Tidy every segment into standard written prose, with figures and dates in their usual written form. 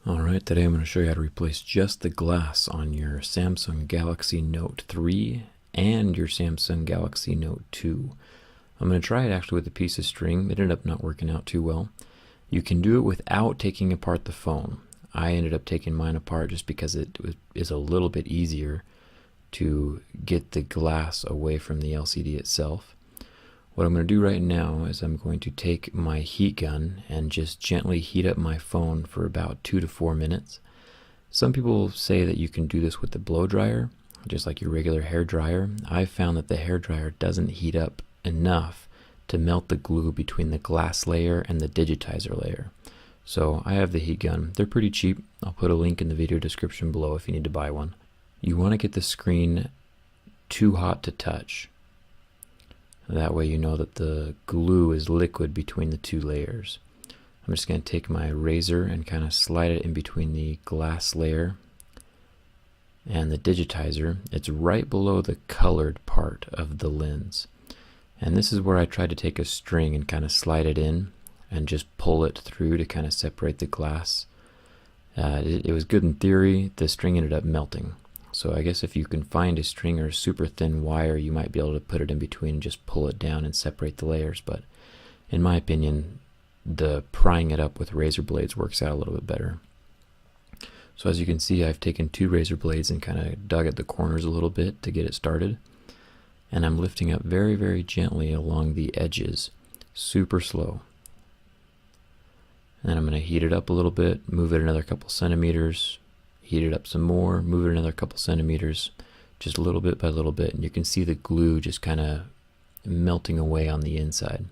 Alright, today I'm going to show you how to replace just the glass on your Samsung Galaxy Note 3 and your Samsung Galaxy Note 2. I'm going to try it actually with a piece of string. It ended up not working out too well. You can do it without taking apart the phone. I ended up taking mine apart just because it is a little bit easier to get the glass away from the LCD itself. What I'm going to do right now is I'm going to take my heat gun and just gently heat up my phone for about 2 to 4 minutes. Some people say that you can do this with the blow dryer, just like your regular hair dryer. I've found that the hair dryer doesn't heat up enough to melt the glue between the glass layer and the digitizer layer. So I have the heat gun. They're pretty cheap. I'll put a link in the video description below if you need to buy one. You want to get the screen too hot to touch. That way you know that the glue is liquid between the two layers. I'm just going to take my razor and kind of slide it in between the glass layer and the digitizer. It's right below the colored part of the lens. And this is where I tried to take a string and kind of slide it in and just pull it through to kind of separate the glass. It was good in theory. The string ended up melting. So I guess if you can find a string or a super thin wire, you might be able to put it in between and just pull it down and separate the layers. But in my opinion, the prying it up with razor blades works out a little bit better. So as you can see, I've taken 2 razor blades and kind of dug at the corners a little bit to get it started. And I'm lifting up very, very gently along the edges, super slow. And then I'm going to heat it up a little bit, move it another couple centimeters, heat it up some more, move it another couple centimeters, just little bit by little bit, and you can see the glue just kind of melting away on the inside.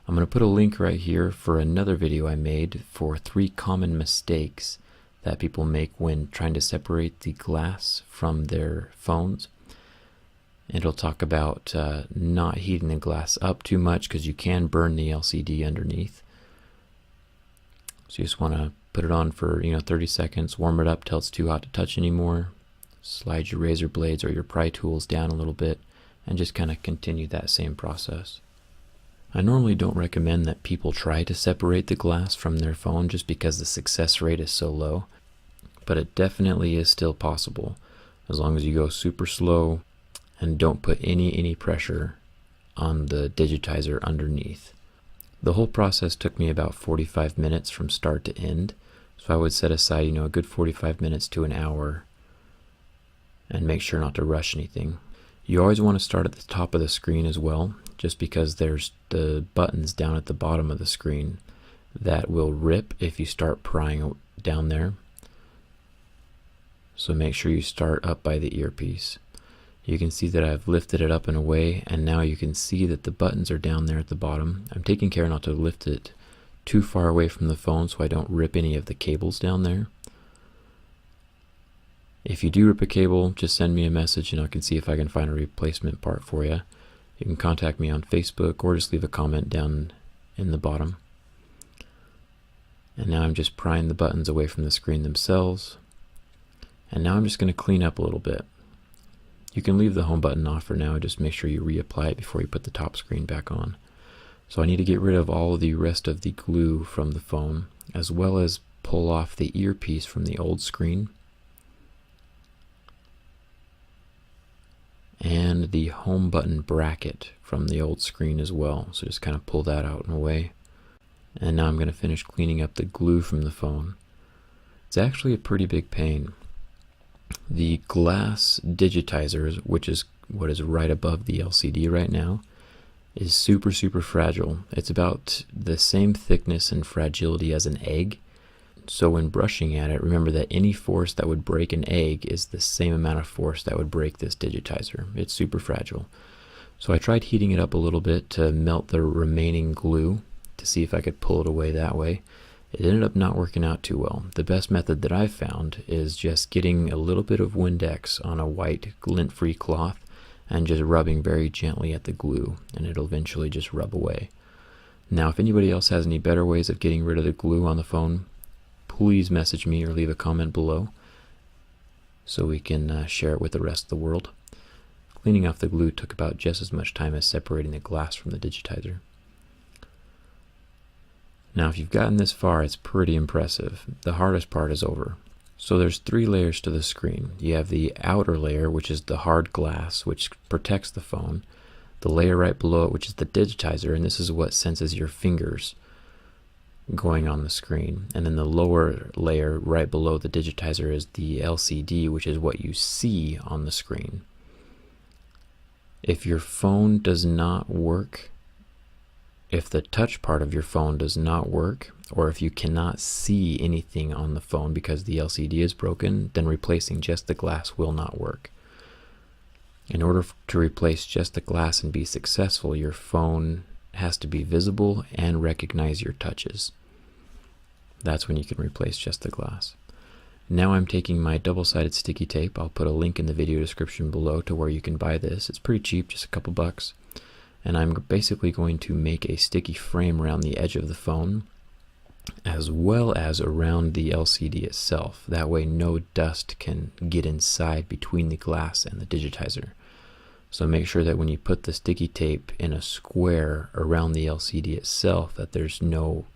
I'm going to put a link right here for another video I made for 3 common mistakes that people make when trying to separate the glass from their phones. It'll talk about not heating the glass up too much because you can burn the LCD underneath. So you just want to put it on for 30 seconds, warm it up till it's too hot to touch anymore, slide your razor blades or your pry tools down a little bit, and just kind of continue that same process. I normally don't recommend that people try to separate the glass from their phone just because the success rate is so low, but it definitely is still possible as long as you go super slow and don't put any pressure on the digitizer underneath. The whole process took me about 45 minutes from start to end. So I would set aside, a good 45 minutes to an hour and make sure not to rush anything. You always want to start at the top of the screen as well, just because there's the buttons down at the bottom of the screen that will rip if you start prying down there. So make sure you start up by the earpiece. You can see that I've lifted it up and away, and now you can see that the buttons are down there at the bottom. I'm taking care not to lift it too far away from the phone so I don't rip any of the cables down there. If you do rip a cable, just send me a message and I can see if I can find a replacement part for you. You can contact me on Facebook or just leave a comment down in the bottom. And now I'm just prying the buttons away from the screen themselves. And now I'm just going to clean up a little bit. You can leave the home button off for now, just make sure you reapply it before you put the top screen back on. So I need to get rid of all of the rest of the glue from the phone, as well as pull off the earpiece from the old screen and the home button bracket from the old screen as well. So just kind of pull that out and away. And now I'm going to finish cleaning up the glue from the phone. It's actually a pretty big pain. The glass digitizer, which is what is right above the LCD right now, is super fragile. It's about the same thickness and fragility as an egg. So when brushing at it, remember that any force that would break an egg is the same amount of force that would break this digitizer. It's super fragile. So I tried heating it up a little bit to melt the remaining glue to see if I could pull it away that way. It ended up not working out too well. The best method that I've found is just getting a little bit of Windex on a white lint-free cloth and just rubbing very gently at the glue, and it'll eventually just rub away. Now, if anybody else has any better ways of getting rid of the glue on the phone, please message me or leave a comment below so we can share it with the rest of the world. Cleaning off the glue took about just as much time as separating the glass from the digitizer. Now, if you've gotten this far, it's pretty impressive. The hardest part is over. So there's 3 layers to the screen. You have the outer layer, which is the hard glass, which protects the phone. The layer right below it, which is the digitizer, and this is what senses your fingers going on the screen. And then the lower layer right below the digitizer is the LCD, which is what you see on the screen. If your phone does not work, if the touch part of your phone does not work, or if you cannot see anything on the phone because the LCD is broken, then replacing just the glass will not work. In order to replace just the glass and be successful, your phone has to be visible and recognize your touches. That's when you can replace just the glass. Now I'm taking my double-sided sticky tape. I'll put a link in the video description below to where you can buy this. It's pretty cheap, just a couple bucks. And I'm basically going to make a sticky frame around the edge of the phone, as well as around the LCD itself. That way no dust can get inside between the glass and the digitizer. So make sure that when you put the sticky tape in a square around the LCD itself, that there's no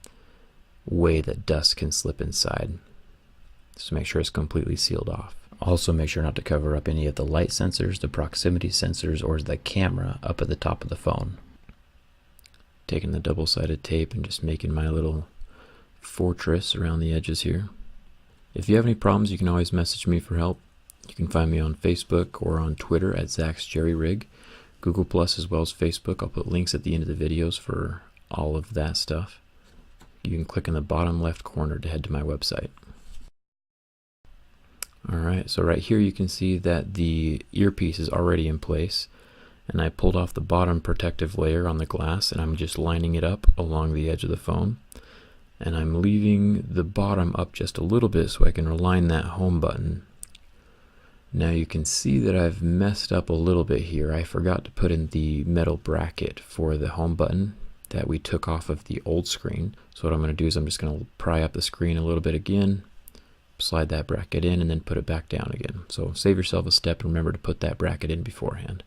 way that dust can slip inside. So make sure it's completely sealed off. Also make sure not to cover up any of the light sensors, the proximity sensors, or the camera up at the top of the phone. Taking the double-sided tape and just making my little fortress around the edges here. If you have any problems, you can always message me for help. You can find me on Facebook or on Twitter at Zach's Jerry Rig, Google Plus as well as Facebook. I'll put links at the end of the videos for all of that stuff. You can click in the bottom left corner to head to my website. Alright, so right here you can see that the earpiece is already in place, and I pulled off the bottom protective layer on the glass, and I'm just lining it up along the edge of the phone. And I'm leaving the bottom up just a little bit so I can align that home button. Now you can see that I've messed up a little bit here. I forgot to put in the metal bracket for the home button that we took off of the old screen. So what I'm going to do is I'm just going to pry up the screen a little bit again, slide that bracket in, and then put it back down again. So save yourself a step and remember to put that bracket in beforehand.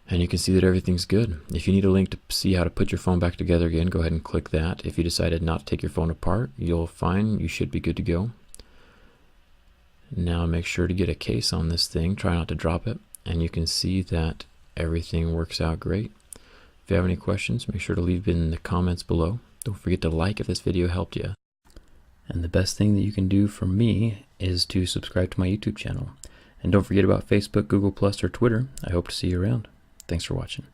And you can see that everything's good. If you need a link to see how to put your phone back together again, go ahead and click that. If you decided not to take your phone apart, you'll find you should be good to go. Now make sure to get a case on this thing. Try not to drop it. And you can see that everything works out great. If you have any questions, make sure to leave in the comments below. Don't forget to like if this video helped you. And the best thing that you can do for me is to subscribe to my YouTube channel. And don't forget about Facebook, Google Plus, or Twitter. I hope to see you around. Thanks for watching.